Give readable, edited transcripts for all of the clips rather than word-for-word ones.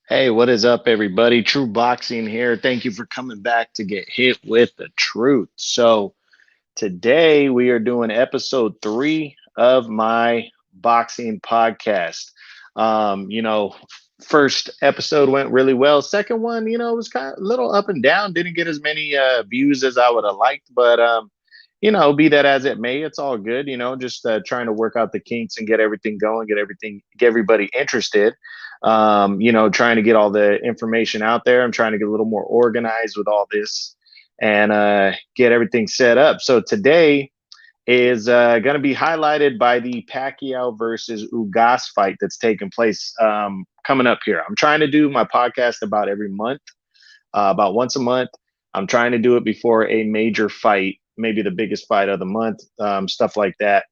Hey, what is up, everybody? True Boxing here. Thank you for coming back to get hit with the truth. So, today we are doing episode 3 of my boxing podcast. Um, you know, First episode went really well. Second one, was kind of a little up and down. Didn't get as many views as I would have liked, but be that as it may, it's all good. Just trying to work out the kinks and get everything going, get everybody interested. Trying to get all the information out there. I'm trying to get a little more organized with all this and get everything set up. So today is going to be highlighted by the Pacquiao versus Ugas fight that's taking place coming up here. I'm trying to do my podcast about every month, about once a month. I'm trying to do it before a major fight, maybe the biggest fight of the month, stuff like that.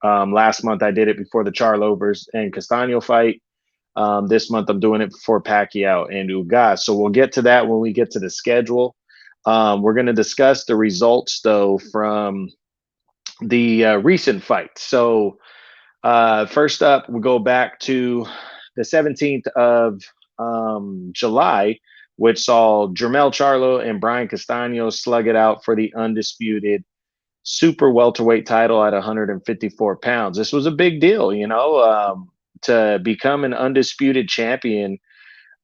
Last month I did it before the Charlo versus and Castano fight. This month I'm doing it before Pacquiao and Ugas. So we'll get to that when we get to the schedule. We're going to discuss the results, though, from the recent fight. So first up, we'll go back to the 17th of July, which saw Jemele Charlo and Brian Castano slug it out for the undisputed super welterweight title at 154 pounds. This was a big deal, to become an undisputed champion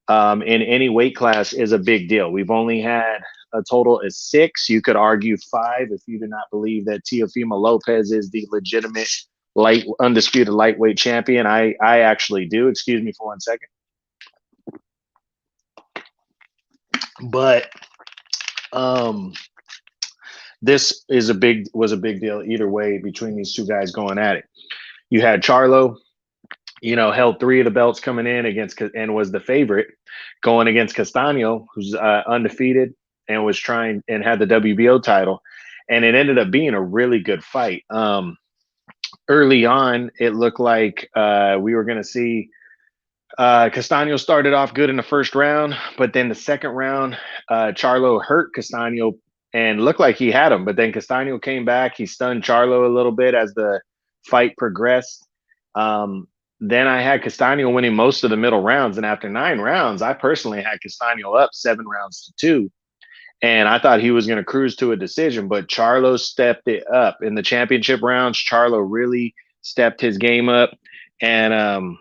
in any weight class is a big deal. We've only had a total of 6. You could argue 5 if you do not believe that Teofimo Lopez is the legitimate undisputed lightweight champion. I actually do. Excuse me for 1 second. But this was a big deal either way between these two guys going at it. You had Charlo, held 3 of the belts coming in against and was the favorite going against Castano, who's undefeated and was trying and had the WBO title. And it ended up being a really good fight. Early on, it looked like we were going to see Castano started off good in the first round, but then the second round, Charlo hurt Castano and looked like he had him. But then Castano came back. He stunned Charlo a little bit as the fight progressed. Then I had Castano winning most of the middle rounds. And after 9 rounds, I personally had Castano up 7 rounds to 2. And I thought he was going to cruise to a decision, but Charlo stepped it up. In the championship rounds, Charlo really stepped his game up. And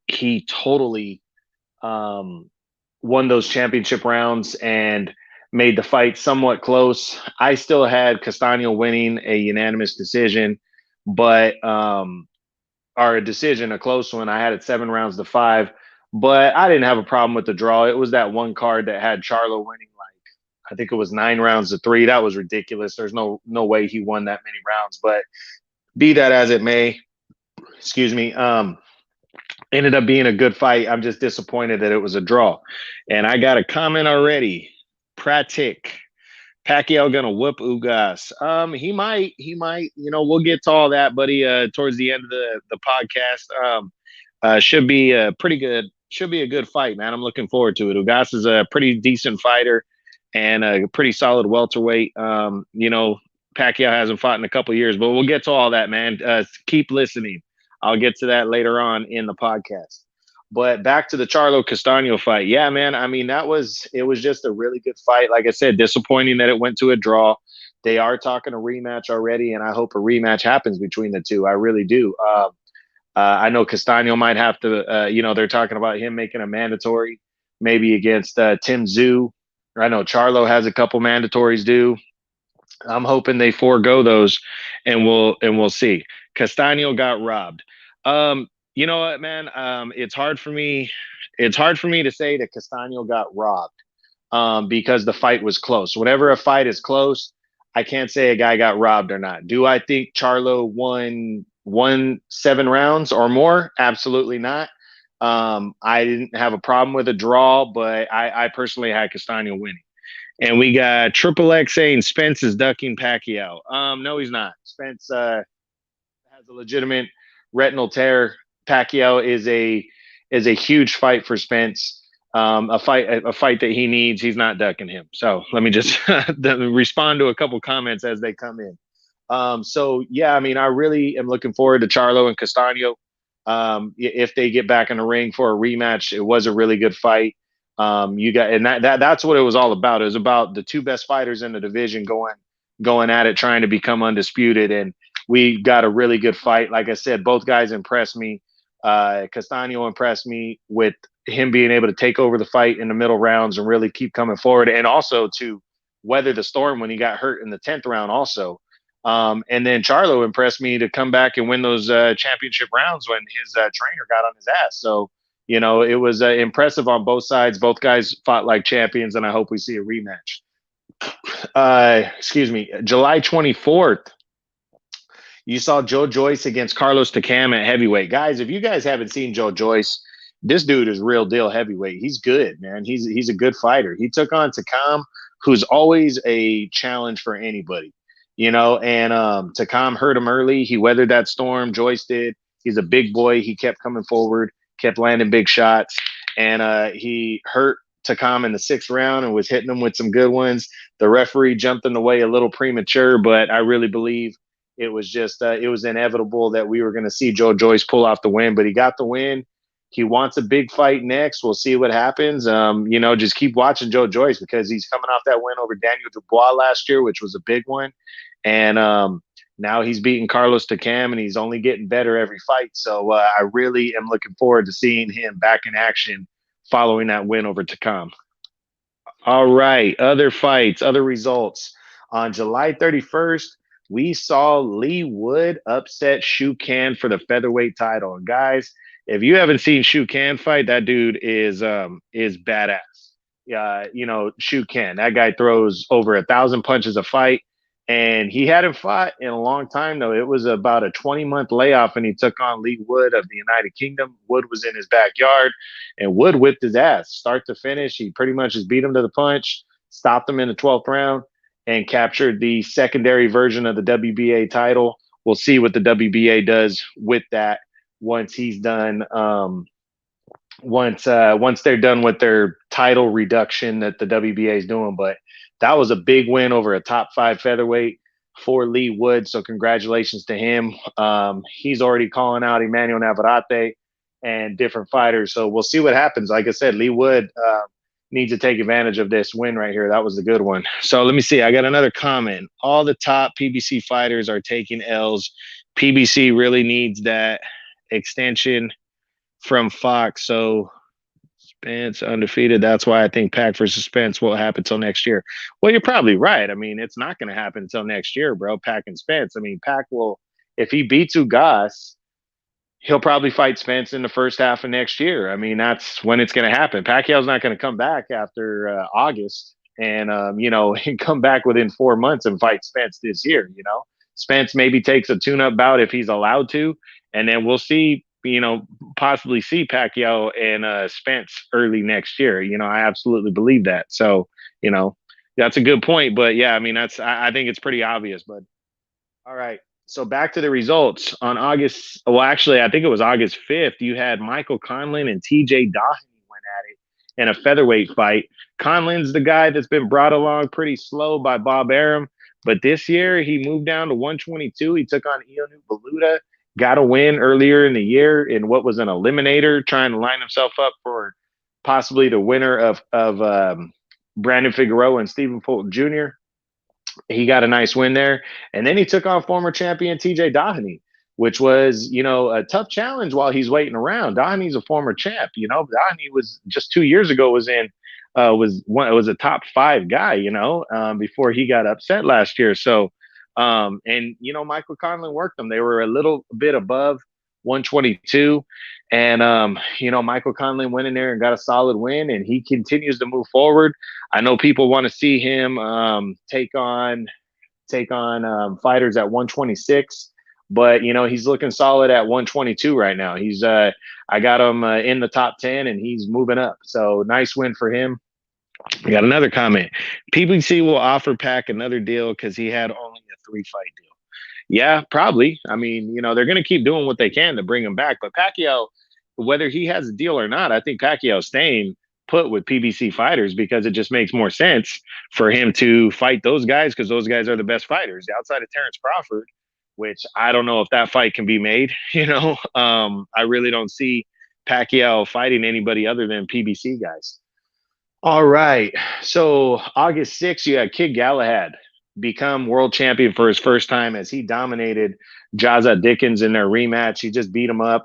he totally won those championship rounds and made the fight somewhat close. I still had Castano winning a unanimous decision, but or a decision, a close one. I had it 7 rounds to 5, but I didn't have a problem with the draw. It was that one card that had Charlo winning, like, I think it was 9 rounds to 3. That was ridiculous. There's no way he won that many rounds, but be that as it may, excuse me, ended up being a good fight. I'm just disappointed that it was a draw. And I got a comment already. Pratik. Pacquiao gonna whoop Ugas. He might. We'll get to all that, buddy. Towards the end of the podcast. Should be a pretty good. Should be a good fight, man. I'm looking forward to it. Ugas is a pretty decent fighter and a pretty solid welterweight. Pacquiao hasn't fought in a couple of years, but we'll get to all that, man. Keep listening. I'll get to that later on in the podcast. But back to the Charlo Castano fight. Yeah, man. I mean, it was just a really good fight. Like I said, disappointing that it went to a draw. They are talking a rematch already, and I hope a rematch happens between the two. I really do. I know Castano might have to, they're talking about him making a mandatory, maybe against Tim Tszyu. I know Charlo has a couple mandatories due. I'm hoping they forego those, and we'll see. Castano got robbed. You know what, man? It's hard for me. It's hard for me to say that Castano got robbed because the fight was close. Whenever a fight is close, I can't say a guy got robbed or not. Do I think Charlo won 7 rounds or more? Absolutely not. I didn't have a problem with a draw, but I personally had Castano winning. And we got Triple X saying Spence is ducking Pacquiao. No, he's not. Spence has a legitimate retinal tear. Pacquiao is a huge fight for Spence. A fight that he needs. He's not ducking him. So let me just respond to a couple comments as they come in. So yeah, I mean, I really am looking forward to Charlo and Castano. if they get back in the ring for a rematch. It was a really good fight. You got, and that's what it was all about. It was about the two best fighters in the division going at it, trying to become undisputed. And we got a really good fight. Like I said, both guys impressed me. Castano impressed me with him being able to take over the fight in the middle rounds and really keep coming forward, and also to weather the storm when he got hurt in the 10th round also. And then Charlo impressed me to come back and win those championship rounds when his trainer got on his ass. So, it was impressive on both sides. Both guys fought like champions, and I hope we see a rematch. Excuse me, July 24th, you saw Joe Joyce against Carlos Takam at heavyweight. Guys, if you guys haven't seen Joe Joyce, this dude is real deal heavyweight. He's good, man. He's a good fighter. He took on Takam, who's always a challenge for anybody, and Takam hurt him early. He weathered that storm. Joyce did. He's a big boy. He kept coming forward, kept landing big shots, and he hurt Takam in the 6th round and was hitting him with some good ones. The referee jumped in the way a little premature, but I really believe it was just it was inevitable that we were going to see Joe Joyce pull off the win, but he got the win. He wants a big fight next. We'll see what happens. Just keep watching Joe Joyce because he's coming off that win over Daniel Dubois last year, which was a big one. And now he's beating Carlos Takam, and he's only getting better every fight. So I really am looking forward to seeing him back in action following that win over Takam. All right, other fights, other results. On July 31st, we saw Lee Wood upset Shu Kan for the featherweight title. And guys, if you haven't seen Shu Kan fight, that dude is badass. Shu Kan, that guy throws over 1,000 punches a fight, and he hadn't fought in a long time though. It was about a 20-month layoff, and he took on Lee Wood of the United Kingdom. Wood was in his backyard, and Wood whipped his ass, start to finish. He pretty much just beat him to the punch, stopped him in the 12th round, and captured the secondary version of the WBA title. We'll see what the WBA does with that once he's done. Once they're done with their title reduction that the WBA is doing. But that was a big win over a top 5 featherweight for Lee Wood. So congratulations to him. He's already calling out Emmanuel Navarrete and different fighters. So we'll see what happens. Like I said, Lee Wood needs to take advantage of this win right here. That was the good one. So let me see. I got another comment. All the top PBC fighters are taking L's. PBC really needs that extension from Fox. So Spence undefeated. That's why I think Pac versus Spence won't happen until next year. Well, you're probably right. I mean, it's not going to happen until next year, bro. Pac and Spence. I mean, Pac will, if he beats Ugas, he'll probably fight Spence in the first half of next year. I mean, that's when it's going to happen. Pacquiao's not going to come back after August and, come back within 4 months and fight Spence this year. Spence maybe takes a tune-up bout if he's allowed to, and then we'll see, possibly see Pacquiao and Spence early next year. I absolutely believe that. So, that's a good point. But yeah, I mean, I think it's pretty obvious. But all right. So back to the results on August. Well, actually, I think it was August 5th. You had Michael Conlon and TJ Doheny went at it in a featherweight fight. Conlon's the guy that's been brought along pretty slow by Bob Arum. But this year, he moved down to 122. He took on Ionu Baluta, got a win earlier in the year in what was an eliminator, trying to line himself up for possibly the winner of Brandon Figueroa and Stephen Fulton Jr. He got a nice win there. And then he took on former champion TJ Doheny, which was, a tough challenge while he's waiting around. Doheny's a former champ. Doheny was just 2 years ago was a top 5 guy, before he got upset last year. So, Michael Conlon worked them. They were a little bit above 122. And, Michael Conlon went in there and got a solid win, and he continues to move forward. I know people want to see him take on fighters at 126, but, he's looking solid at 122 right now. He's I got him in the top 10, and he's moving up. So nice win for him. I got another comment. PBC will offer Pac another deal because he had only a 3-fight deal. Yeah, probably. I mean, they're going to keep doing what they can to bring him back. But Pacquiao, whether he has a deal or not, I think Pacquiao's staying put with PBC fighters because it just makes more sense for him to fight those guys because those guys are the best fighters. Outside of Terrence Crawford, which I don't know if that fight can be made. I really don't see Pacquiao fighting anybody other than PBC guys. All right. So August 6th, you had Kid Galahad become world champion for his first time as he dominated Jaza Dickens in their rematch. He just beat him up,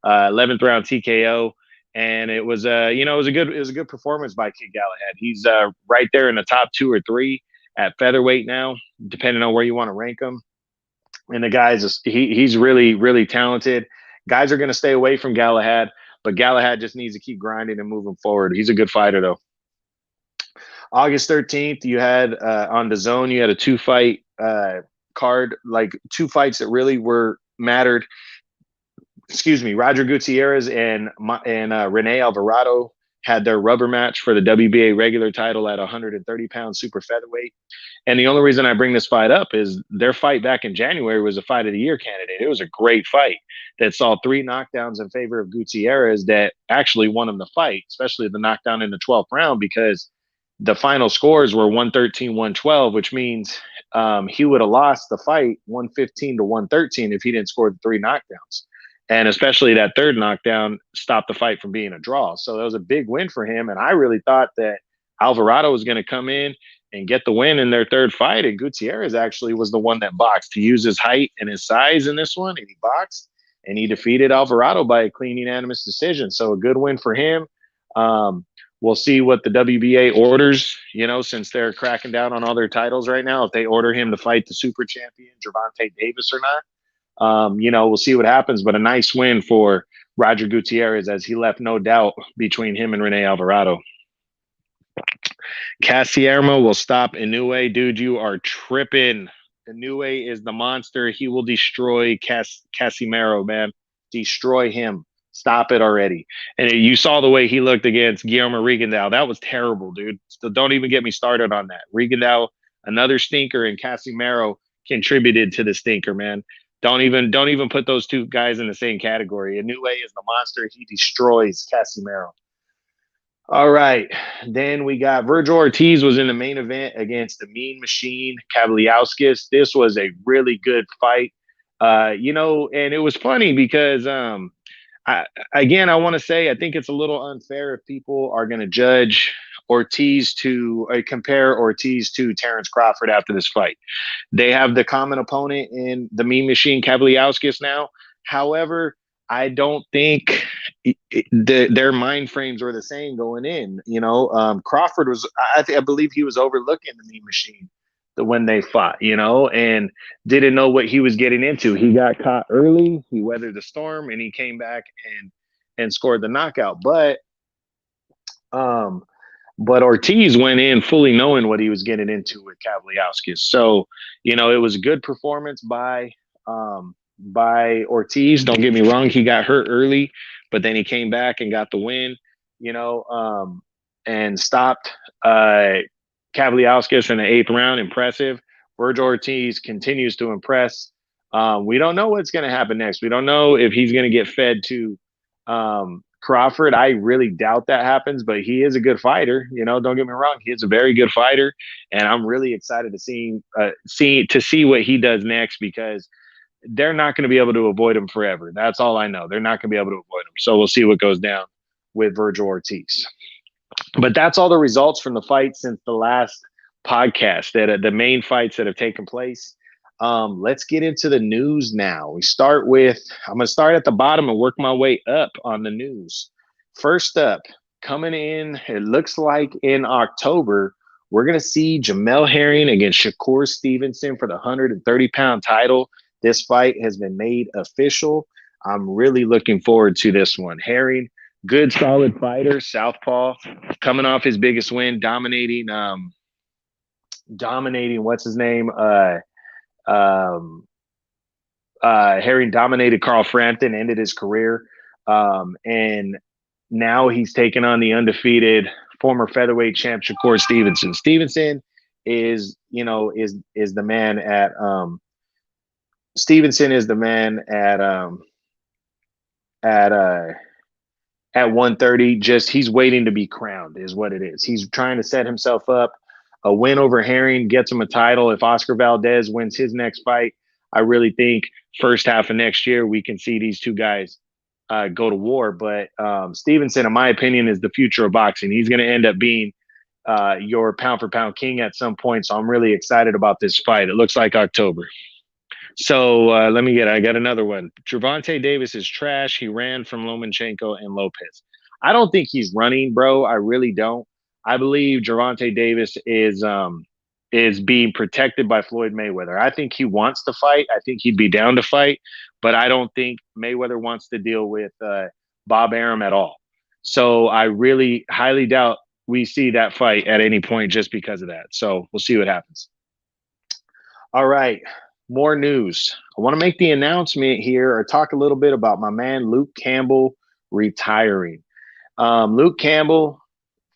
11th round TKO, and it was a good performance by Kid Galahad. He's right there in the top 2 or 3 at featherweight now, depending on where you want to rank him. And the guy's he's really really talented. Guys are going to stay away from Galahad, but Galahad just needs to keep grinding and moving forward. He's a good fighter though. August 13th, you had on the zone, you had a 2-fight card, like 2 fights that really were mattered. Excuse me, Roger Gutierrez and Rene Alvarado had their rubber match for the WBA regular title at 130-pound super featherweight. And the only reason I bring this fight up is their fight back in January was a fight of the year candidate. It was a great fight that saw 3 knockdowns in favor of Gutierrez that actually won him the fight, especially the knockdown in the 12th round, because the final scores were 113, 112, which means he would have lost the fight 115 to 113 if he didn't score the 3 knockdowns. And especially that 3rd knockdown stopped the fight from being a draw. So that was a big win for him. And I really thought that Alvarado was going to come in and get the win in their 3rd fight. And Gutierrez actually was the one that boxed. He used his height and his size in this one, and he boxed, and he defeated Alvarado by a clean unanimous decision. So a good win for him. We'll see what the WBA orders, since they're cracking down on all their titles right now, if they order him to fight the super champion, Gervonta Davis, or not. We'll see what happens, but a nice win for Roger Gutierrez as he left no doubt between him and Rene Alvarado. Casiermo will stop Inoue. Dude, you are tripping. Inoue is the monster. He will destroy Casimero, man. Destroy him. Stop it already. And you saw the way he looked against Guillermo Rigondeaux. That was terrible, dude. So don't even get me started on that. Rigondeaux, another stinker, and Casimero contributed to the stinker, man. Don't even put those 2 guys in the same category. Inoue is the monster. He destroys Casimero. All right. Then we got Virgil Ortiz was in the main event against the Mean Machine, Kavaliauskas. This was a really good fight. And it was funny because I want to say I think it's a little unfair if people are going to judge Ortiz to compare Ortiz to Terrence Crawford after this fight. They have the common opponent in the Mean Machine, Kavaliauskas now. However, I don't think their mind frames were the same going in. Crawford was, I believe he was overlooking the Mean Machine when they fought, and didn't know what he was getting into. He got caught early, he weathered the storm, and he came back and scored the knockout. But Ortiz went in fully knowing what he was getting into with Kavaliauskas. So, it was a good performance by Ortiz. Don't get me wrong, he got hurt early, but then he came back and got the win, and stopped Kavaliauskas in the 8th round. Impressive. Virgil Ortiz continues to impress. We don't know what's going to happen next. We don't know if he's going to get fed to Crawford. I really doubt that happens, but he is a good fighter. Don't get me wrong. He is a very good fighter, and I'm really excited to see what he does next, because they're not going to be able to avoid him forever. That's all I know. They're not going to be able to avoid him. So we'll see what goes down with Virgil Ortiz. But that's all the results from the fight since the last podcast, that the main fights that have taken place. Let's get into the news now. I'm going to start at the bottom and work my way up on the news. First up, coming in, it looks like in October, we're going to see Jemele Herring against Shakur Stevenson for the 130-pound title. This fight has been made official. I'm really looking forward to this one. Herring, good, solid fighter, southpaw, coming off his biggest win, dominating. What's his name? Herring dominated Carl Frampton, ended his career, and now he's taken on the undefeated former featherweight champ Shakur Stevenson. Stevenson is the man at Stevenson is the man at 130. Just he's waiting to be crowned is what it is. He's trying to set himself up. A win over Herring gets him a title. If Oscar Valdez wins his next fight, I really think first half of next year we can see these two guys go to war. But Stevenson, in my opinion, is the future of boxing. He's going to end up being your pound for pound king at some point. So I'm really excited about this fight. It looks like October. So I got another one. Gervonta Davis is trash. He ran from Lomachenko and Lopez. I don't think he's running, bro. I really don't. I believe Gervonta Davis is being protected by Floyd Mayweather. I think he wants to fight. I think he'd be down to fight, but I don't think Mayweather wants to deal with Bob Arum at all. So I really highly doubt we see that fight at any point just because of that. So we'll see what happens. All right. More news. I want to make the announcement here or talk a little bit about my man Luke Campbell retiring. Luke Campbell,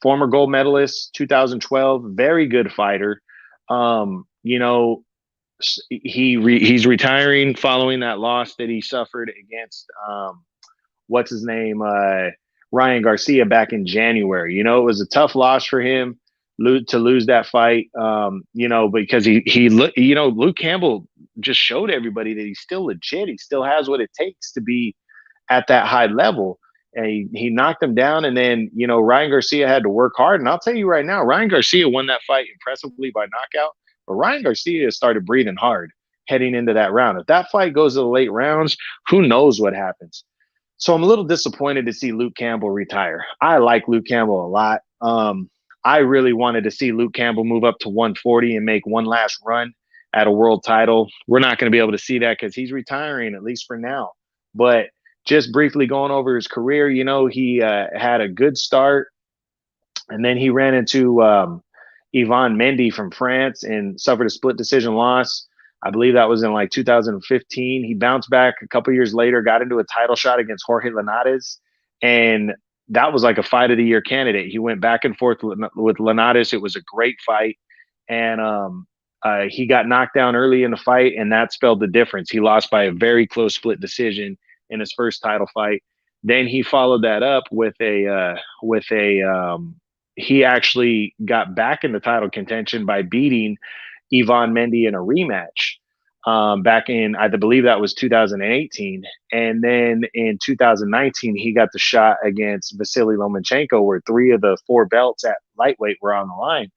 former gold medalist, 2012, very good fighter. You know, he's retiring following that loss that he suffered against what's his name, Ryan Garcia back in January. You know, it was a tough loss for him to lose that fight. You know, because you know, Luke Campbell just showed everybody that he's still legit. He still has what it takes to be at that high level. And he knocked him down. And then, you know, Ryan Garcia had to work hard. And I'll tell you right now, Ryan Garcia won that fight impressively by knockout. But Ryan Garcia started breathing hard heading into that round. If that fight goes to the late rounds, who knows what happens. So I'm a little disappointed to see Luke Campbell retire. I like Luke Campbell a lot. I really wanted to see Luke Campbell move up to 140 and make one last run at a world title. We're not going to be able to see that because he's retiring, at least for now. But just briefly going over his career, you know, he had a good start, and then he ran into Yvan Mendy from France and suffered a split decision loss. I believe that was in like 2015. He bounced back a couple years later, got into a title shot against Jorge Linares, and that was like a fight of the year candidate. He went back and forth with Linares. It was a great fight, and he got knocked down early in the fight, and that spelled the difference. He lost by a very close split decision in his first title fight. Then he followed that up with he actually got back in the title contention by beating Yvan Mendy in a rematch back in, I believe that was 2018. And then in 2019, he got the shot against Vasily Lomachenko, where 3 of the 4 belts at lightweight were on the line.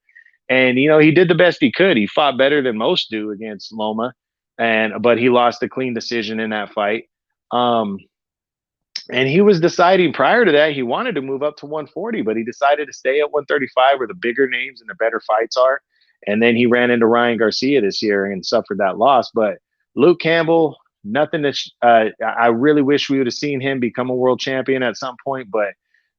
And, you know, he did the best he could. He fought better than most do against Loma, but he lost a clean decision in that fight. And he was deciding prior to that, he wanted to move up to 140, but he decided to stay at 135 where the bigger names and the better fights are. And then he ran into Ryan Garcia this year and suffered that loss. But Luke Campbell, nothing that I really wish we would have seen him become a world champion at some point, but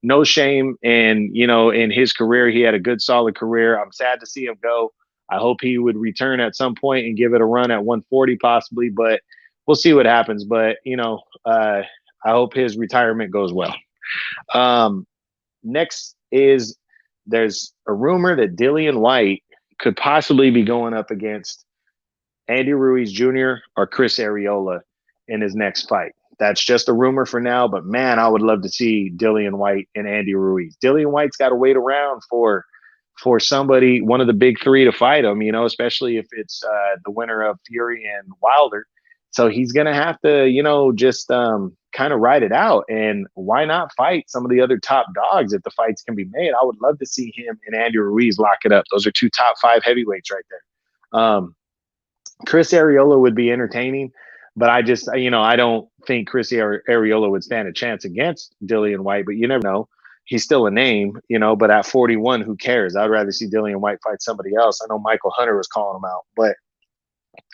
no shame. And, you know, in his career, he had a good, solid career. I'm sad to see him go. I hope he would return at some point and give it a run at 140 possibly, but we'll see what happens. But, you know, I hope his retirement goes well. Next is there's a rumor that Dillian White could possibly be going up against Andy Ruiz Jr. or Chris Arreola in his next fight. That's just a rumor for now, but man, I would love to see Dillian White and Andy Ruiz. Dillian White's got to wait around for somebody, one of the big 3 to fight him, you know, especially if it's the winner of Fury and Wilder. So he's going to have to, you know, just kind of ride it out. And why not fight some of the other top dogs if the fights can be made? I would love to see him and Andy Ruiz lock it up. Those are 2 top 5 heavyweights right there. Chris Arreola would be entertaining, but I just, you know, I don't think Chris Arreola would stand a chance against Dillian White, but you never know. He's still a name, you know, but at 41, who cares? I'd rather see Dillian White fight somebody else. I know Michael Hunter was calling him out, but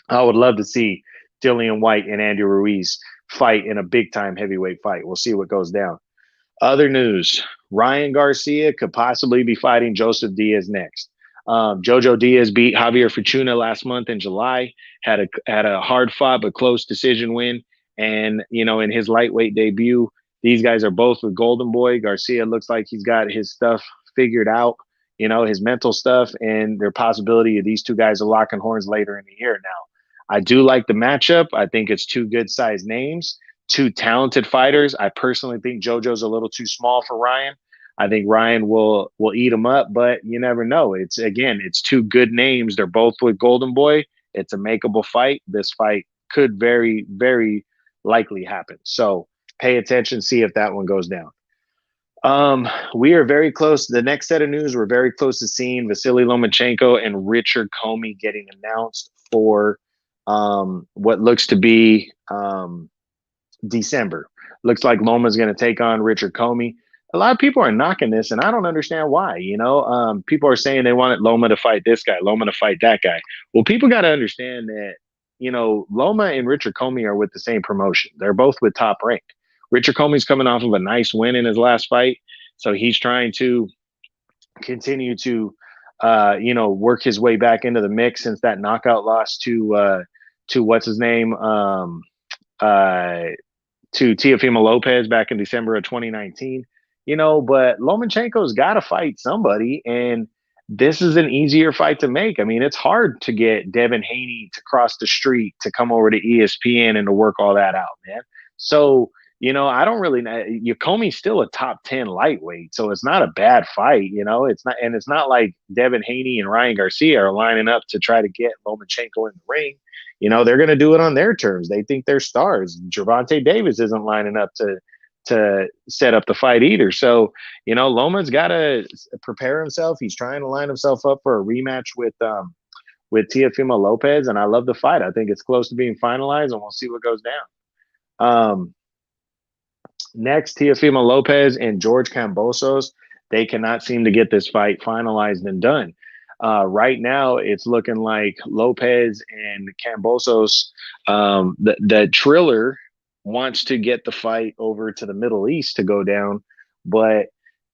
I would love to see Dillian White and Andy Ruiz fight in a big-time heavyweight fight. We'll see what goes down. Other news, Ryan Garcia could possibly be fighting Joseph Diaz next. Jojo Diaz beat Javier Fortuna last month in July, had a hard-fought but close decision win. And, you know, in his lightweight debut, these guys are both with Golden Boy. Garcia looks like he's got his stuff figured out, you know, his mental stuff, and their possibility of these 2 guys are locking horns later in the year. Now, I do like the matchup. I think it's 2 good-sized names, 2 talented fighters. I personally think JoJo's a little too small for Ryan. I think Ryan will eat him up, but you never know. It's 2 good names. They're both with Golden Boy. It's a makeable fight. This fight could very, very likely happen. So pay attention, see if that one goes down. We are very close. The next set of news, we're very close to seeing Vasily Lomachenko and Richard Comey getting announced for what looks to be December. Looks like Loma's going to take on Richard Comey. A lot of people are knocking this, and I don't understand why. People are saying they wanted Loma to fight this guy, Loma to fight that guy. Well, people got to understand that, Loma and Richard Comey are with the same promotion. They're both with Top Rank. Richard Comey's coming off of a nice win in his last fight, so he's trying to continue to, work his way back into the mix since that knockout loss to what's his name, to Teofimo Lopez back in December of 2019. But Lomachenko's got to fight somebody, and this is an easier fight to make. I mean, it's hard to get Devin Haney to cross the street to come over to ESPN and to work all that out, man. So, I don't really know. Comey's still a top 10 lightweight, so it's not a bad fight. It's not like Devin Haney and Ryan Garcia are lining up to try to get Lomachenko in the ring. They're going to do it on their terms. They think they're stars. Gervonta Davis isn't lining up to set up the fight either. So, Loma's got to prepare himself. He's trying to line himself up for a rematch with Teofimo Lopez, and I love the fight. I think it's close to being finalized, and we'll see what goes down. Next, Teofimo Lopez and George Kambosos. They cannot seem to get this fight finalized and done. Right now, it's looking like Lopez and Kambosos, the Triller, wants to get the fight over to the Middle East to go down. But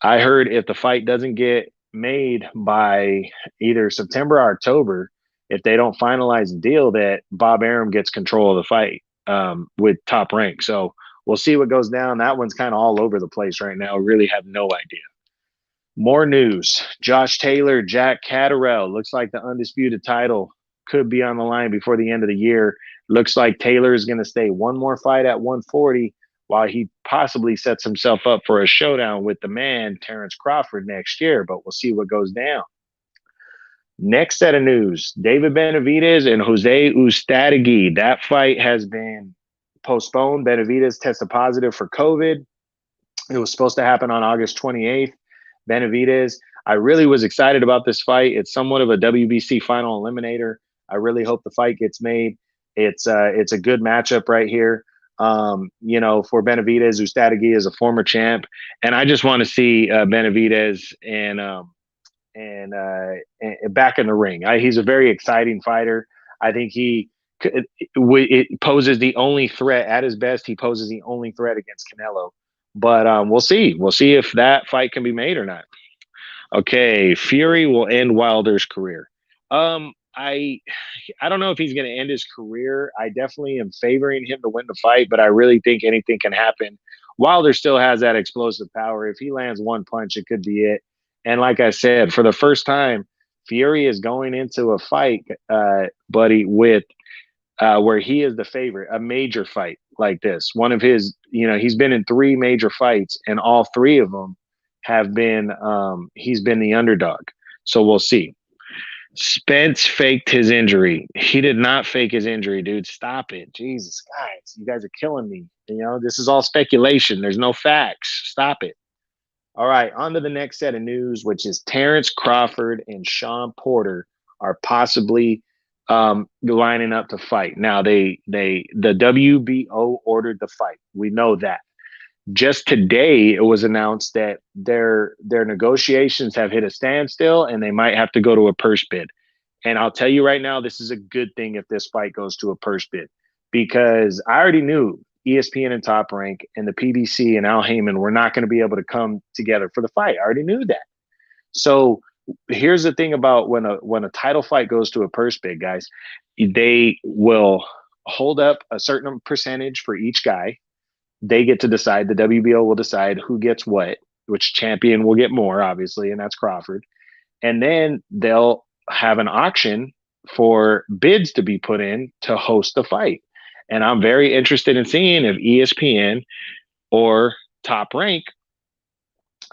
I heard if the fight doesn't get made by either September or October, if they don't finalize the deal, that Bob Arum gets control of the fight with Top Rank. So we'll see what goes down. That one's kind of all over the place right now. Really have no idea. More news. Josh Taylor, Jack Catterall. Looks like the undisputed title could be on the line before the end of the year. Looks like Taylor is going to stay one more fight at 140 while he possibly sets himself up for a showdown with the man, Terrence Crawford, next year. But we'll see what goes down. Next set of news. David Benavidez and Jose Ustadegui. That fight has been postponed. Benavidez tested positive for COVID. It was supposed to happen on August 28th. Benavidez, I really was excited about this fight. It's somewhat of a WBC final eliminator. I really hope the fight gets made. It's a good matchup right here. For Benavidez, Ustadegui is a former champ, and I just want to see Benavidez and back in the ring. He's a very exciting fighter. I think it poses the only threat at his best. He poses the only threat against Canelo. But we'll see. We'll see if that fight can be made or not. Okay, Fury will end Wilder's career. I don't know if he's going to end his career. I definitely am favoring him to win the fight, but I really think anything can happen. Wilder still has that explosive power. If he lands one punch, it could be it. And like I said, for the first time, Fury is going into a fight, buddy, with where he is the favorite, a major fight like this. One of his, he's been in 3 major fights, and all 3 of them have been, he's been the underdog. So we'll see. Spence faked his injury. He did not fake his injury, dude. Stop it. Jesus, guys, you guys are killing me. This is all speculation. There's no facts. Stop it. All right, on to the next set of news, which is Terrence Crawford and Sean Porter are possibly lining up to fight. Now, the WBO ordered the fight. We know that. Just today, it was announced that their negotiations have hit a standstill, and they might have to go to a purse bid. And I'll tell you right now, this is a good thing if this fight goes to a purse bid, because I already knew ESPN and Top Rank and the PBC and Al Heyman were not going to be able to come together for the fight. I already knew that. So here's the thing about when a title fight goes to a purse bid, guys, they will hold up a certain percentage for each guy. They get to decide. The WBO will decide who gets what, which champion will get more, obviously, and that's Crawford. And then they'll have an auction for bids to be put in to host the fight. And I'm very interested in seeing if ESPN or Top Rank,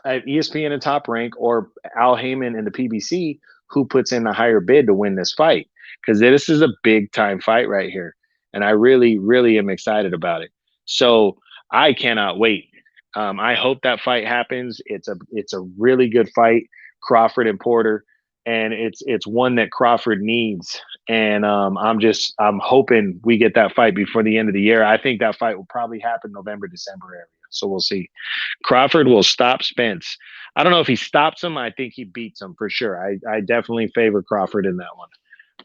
ESPN and Top Rank, or Al Heyman and the PBC, who puts in a higher bid to win this fight. Because this is a big time fight right here. and I really, really am excited about it. So I cannot wait. I hope that fight happens. It's a really good fight, Crawford and Porter, and it's one that Crawford needs. And I'm hoping we get that fight before the end of the year. I think that fight will probably happen November, December area. So we'll see. Crawford will stop Spence. I don't know if he stops him. I think he beats him for sure. I definitely favor Crawford in that one.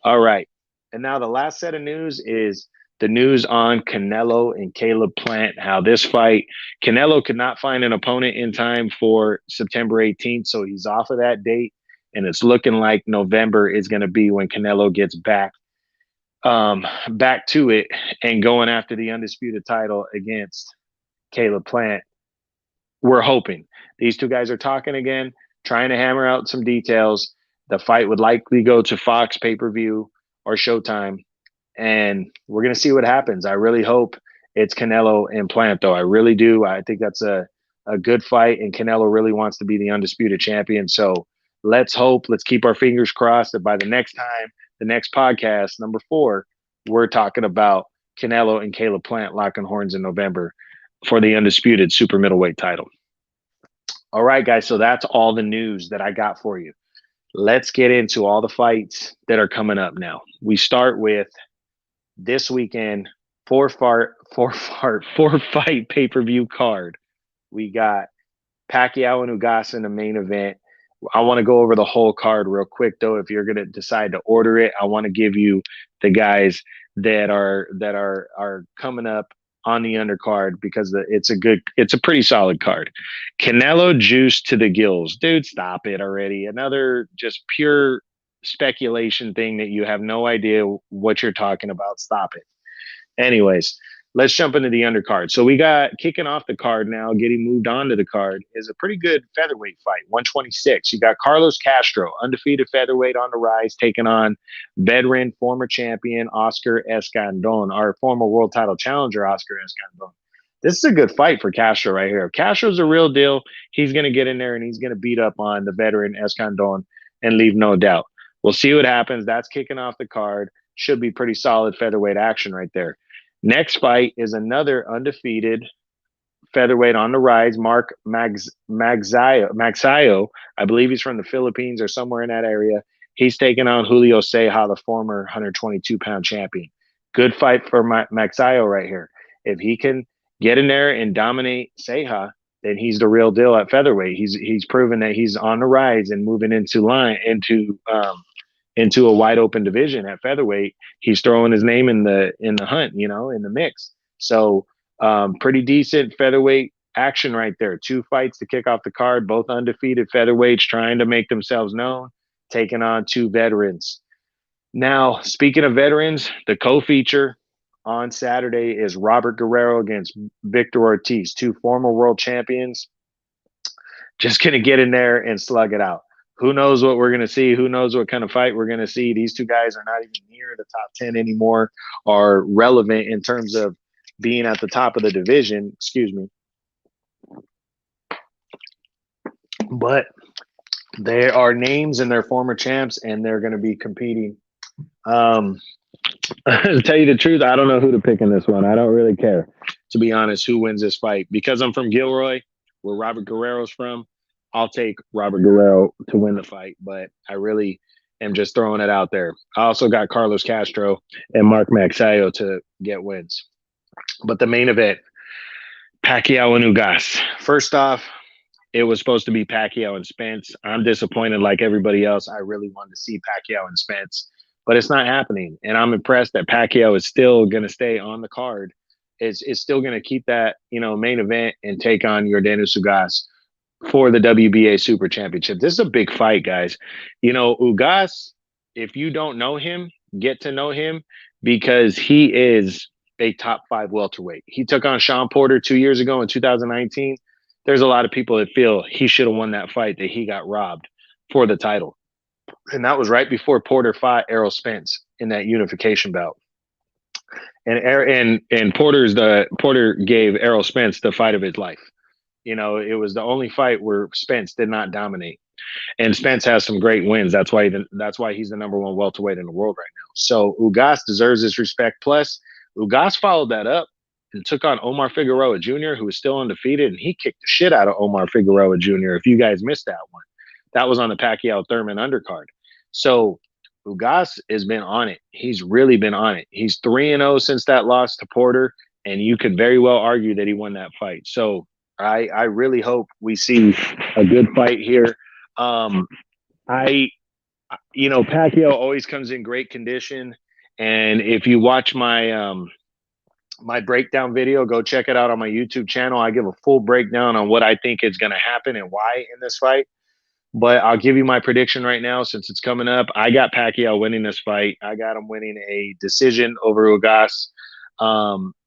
All right. And now the last set of news is the news on Canelo and Caleb Plant. How this fight, Canelo could not find an opponent in time for September 18th, so he's off of that date. And it's looking like November is going to be when Canelo gets back to it and going after the undisputed title against Caleb Plant. We're hoping these two guys are talking again, trying to hammer out some details. The fight would likely go to Fox pay-per-view or Showtime, and we're going to see what happens. I really hope it's Canelo and Plant, though. I really do. I think that's a good fight, and Canelo really wants to be the undisputed champion. So let's hope, let's keep our fingers crossed that by the next time, the next podcast, number 4, we're talking about Canelo and Caleb Plant locking horns in November for the undisputed super middleweight title. All right, guys. So that's all the news that I got for you. Let's get into all the fights that are coming up now. We start with this weekend, four fight pay-per-view card. We got Pacquiao and Ugas in the main event. I want to go over the whole card real quick, though. If you're going to decide to order it, I want to give you the guys that are coming up on the undercard because it's a pretty solid card. Canelo juice to the gills. Dude, stop it already. Another just pure speculation thing that you have no idea what you're talking about. Stop it. Anyways, let's jump into the undercard. So we got kicking off the card now, getting moved on to the card is a pretty good featherweight fight, 126. You got Carlos Castro, undefeated featherweight on the rise, taking on veteran former champion Oscar Escandon, our former world title challenger Oscar Escandon. This is a good fight for Castro right here. If Castro's a real deal, he's going to get in there and he's going to beat up on the veteran Escandon and leave no doubt. We'll see what happens. That's kicking off the card. Should be pretty solid featherweight action right there. Next fight is another undefeated featherweight on the rise, Mark Magsayo. I believe he's from the Philippines or somewhere in that area. He's taking on Julio Ceja, the former 122-pound champion. Good fight for Magsayo right here. If he can get in there and dominate Ceja, then he's the real deal at featherweight. He's proven that he's on the rise and moving into a wide open division at featherweight. He's throwing his name in the hunt, in the mix. So pretty decent featherweight action right there. 2 fights to kick off the card, both undefeated featherweights trying to make themselves known, taking on 2 veterans. Now, speaking of veterans, the co-feature on Saturday is Robert Guerrero against Victor Ortiz, 2 former world champions. Just going to get in there and slug it out. Who knows what we're going to see? Who knows what kind of fight we're going to see? These 2 guys are not even near the top 10 anymore, are relevant in terms of being at the top of the division. Excuse me. But they are names and they're former champs, and they're going to be competing. To tell you the truth, I don't know who to pick in this one. I don't really care, to be honest, who wins this fight. Because I'm from Gilroy, where Robert Guerrero's from, I'll take Robert Guerrero to win the fight, but I really am just throwing it out there. I also got Carlos Castro and Mark Magsayo to get wins. But the main event, Pacquiao and Ugas. First off, it was supposed to be Pacquiao and Spence. I'm disappointed like everybody else. I really wanted to see Pacquiao and Spence, but it's not happening. And I'm impressed that Pacquiao is still going to stay on the card. It's still going to keep that, main event and take on Yordenis Ugas for the WBA Super Championship. This is a big fight, guys. Ugas, if you don't know him, get to know him because he is a top 5 welterweight. He took on Sean Porter 2 years ago in 2019. There's a lot of people that feel he should have won that fight, that he got robbed for the title. And that was right before Porter fought Errol Spence in that unification bout. And Porter gave Errol Spence the fight of his life. It was the only fight where Spence did not dominate. And Spence has some great wins. That's why he's the number 1 welterweight in the world right now. So Ugas deserves his respect. Plus, Ugas followed that up and took on Omar Figueroa Jr., who was still undefeated, and he kicked the shit out of Omar Figueroa Jr. If you guys missed that one, that was on the Pacquiao Thurman undercard. So Ugas has been on it. He's really been on it. He's 3-0 since that loss to Porter, and you could very well argue that he won that fight. So I really hope we see a good fight here. Pacquiao always comes in great condition, and if you watch my breakdown video, go check it out on my YouTube channel. I give a full breakdown on what I think is going to happen and why in this fight. But I'll give you my prediction right now since it's coming up. I got Pacquiao winning this fight. I got him winning a decision over Ugas.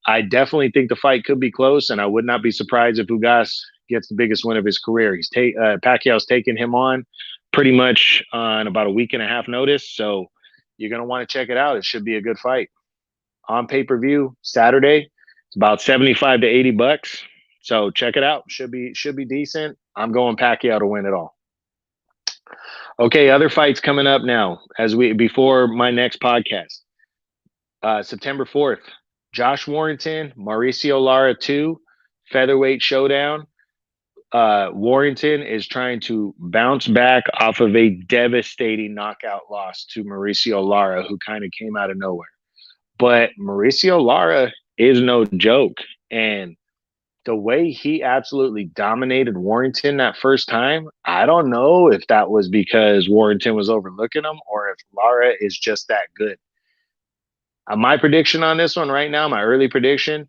I definitely think the fight could be close, and I would not be surprised if Ugas gets the biggest win of his career. Pacquiao's taken him on pretty much on about a week and a half notice, so you're going to want to check it out. It should be a good fight. On pay-per-view Saturday, it's about 75 to 80 bucks. So check it out. Should be decent. I'm going Pacquiao to win it all. Okay, other fights coming up now before my next podcast. September 4th, Josh Warrington, Mauricio Lara 2, featherweight showdown. Warrington is trying to bounce back off of a devastating knockout loss to Mauricio Lara, who kind of came out of nowhere. But Mauricio Lara is no joke. And the way he absolutely dominated Warrington that first time, I don't know if that was because Warrington was overlooking him or if Lara is just that good. My prediction on this one right now, my early prediction,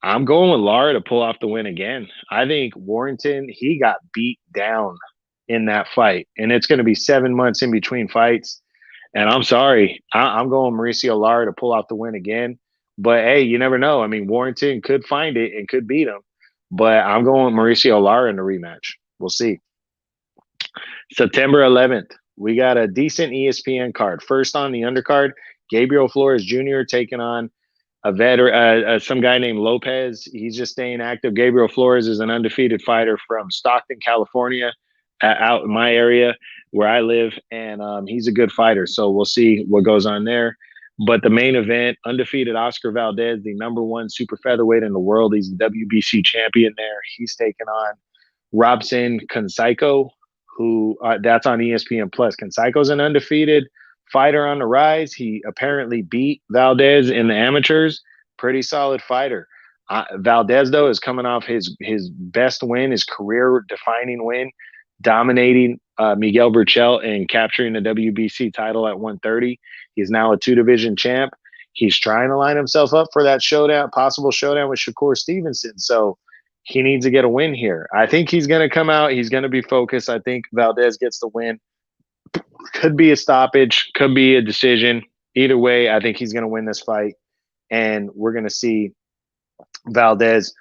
I'm going with Lara to pull off the win again. I think Warrington, he got beat down in that fight. And it's going to be 7 months in between fights. And I'm sorry, I'm going Mauricio Lara to pull out the win again. But, hey, you never know. I mean, Warrington could find it and could beat him. But I'm going Mauricio Lara in the rematch. We'll see. September 11th, we got a decent ESPN card. First on the undercard, Gabriel Flores Jr. taking on a veteran, some guy named Lopez. He's just staying active. Gabriel Flores is an undefeated fighter from Stockton, California, out in my area where I live, and he's a good fighter. So we'll see what goes on there. But the main event, undefeated Oscar Valdez, the #1 super featherweight in the world. He's the WBC champion there. He's taking on Robson Canseco, who that's on ESPN+. Canseco's an undefeated fighter on the rise. He apparently beat Valdez in the amateurs. Pretty solid fighter. Valdez, though, is coming off his best win, his career-defining win, dominating Miguel Burchell and capturing the WBC title at 130. He's now a 2-division champ. He's trying to line himself up for that possible showdown with Shakur Stevenson. So he needs to get a win here. I think he's going to come out. He's going to be focused. I think Valdez gets the win. Could be a stoppage, could be a decision. Either way, I think he's going to win this fight. And we're going to see Valdez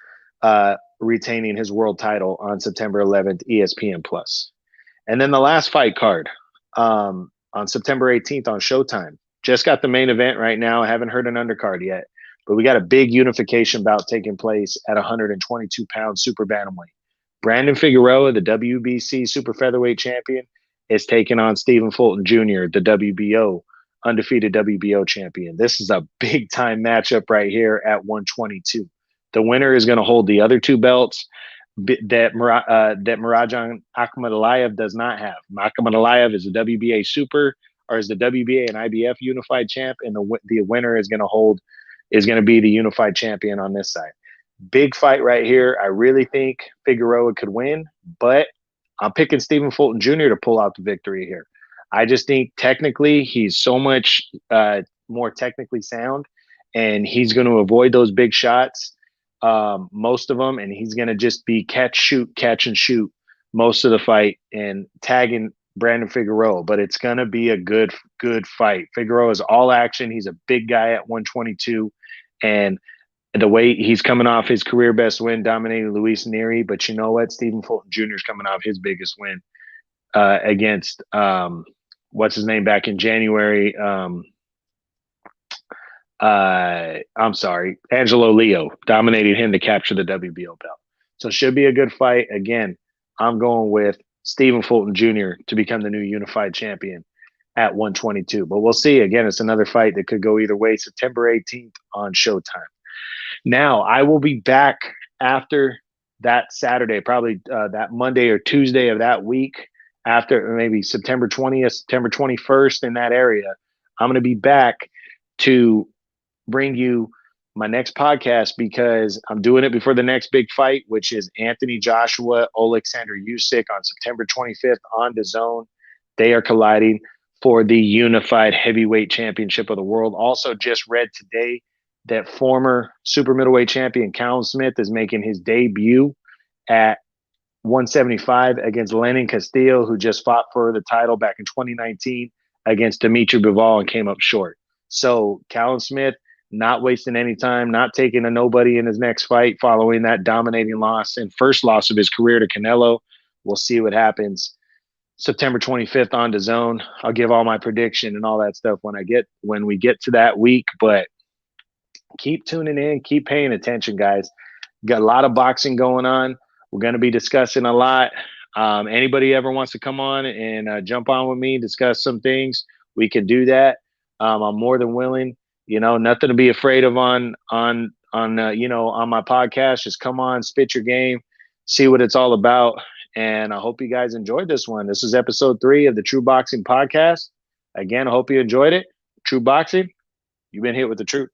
retaining his world title on September 11th, ESPN+. And then the last fight card on September 18th on Showtime. Just got the main event right now. I haven't heard an undercard yet, but we got a big unification bout taking place at 122-pound super bantamweight. Brandon Figueroa, the WBC super featherweight champion, is taking on Stephen Fulton Jr., the WBO, undefeated WBO champion. This is a big-time matchup right here at 122. The winner is going to hold the other two belts that Murajan Akhmadaliyev does not have. Akhmadaliyev is a WBA super, or is the WBA and IBF unified champ, and the winner is going to be the unified champion on this side. Big fight right here. I really think Figueroa could win, but I'm picking Stephen Fulton Jr. to pull out the victory here. I just think technically he's so much more technically sound, and he's going to avoid those big shots, most of them, and he's going to just be catch and shoot most of the fight and tagging Brandon Figueroa. But it's going to be a good fight. Figueroa is all action. He's a big guy at 122, and the way he's coming off his career best win, dominating Luis Nery. But you know what? Stephen Fulton Jr. is coming off his biggest win against what's his name back in January. I'm sorry, Angelo Leo, dominated him to capture the WBO belt. So it should be a good fight. Again, I'm going with Stephen Fulton Jr. to become the new unified champion. at 122. But we'll see. Again, it's another fight that could go either way. September 18th on Showtime. Now, I will be back after that Saturday, probably that Monday or Tuesday of that week, after maybe September 20th, September 21st, in that area. I'm going to be back to bring you my next podcast because I'm doing it before the next big fight, which is Anthony Joshua, Alexander Usyk on September 25th on DAZN. They are colliding for the unified heavyweight championship of the world. Also, just read today that former super middleweight champion Callum Smith is making his debut at 175 against Lenin Castillo, who just fought for the title back in 2019 against Dimitri Bivol and came up short. So Callum Smith not wasting any time, not taking a nobody in his next fight following that dominating loss and first loss of his career to Canelo. We'll see what happens September 25th on DAZN. I'll give all my prediction and all that stuff when we get to that week, but keep tuning in, keep paying attention, guys. Got a lot of boxing going on. We're going to be discussing a lot. Anybody ever wants to come on and jump on with me, discuss some things, we can do that. I'm more than willing. Nothing to be afraid of on my podcast. Just come on, spit your game, see what it's all about. And I hope you guys enjoyed this one. This is episode 3 of the True Boxing Podcast. Again, I hope you enjoyed it. True Boxing, you've been hit with the truth.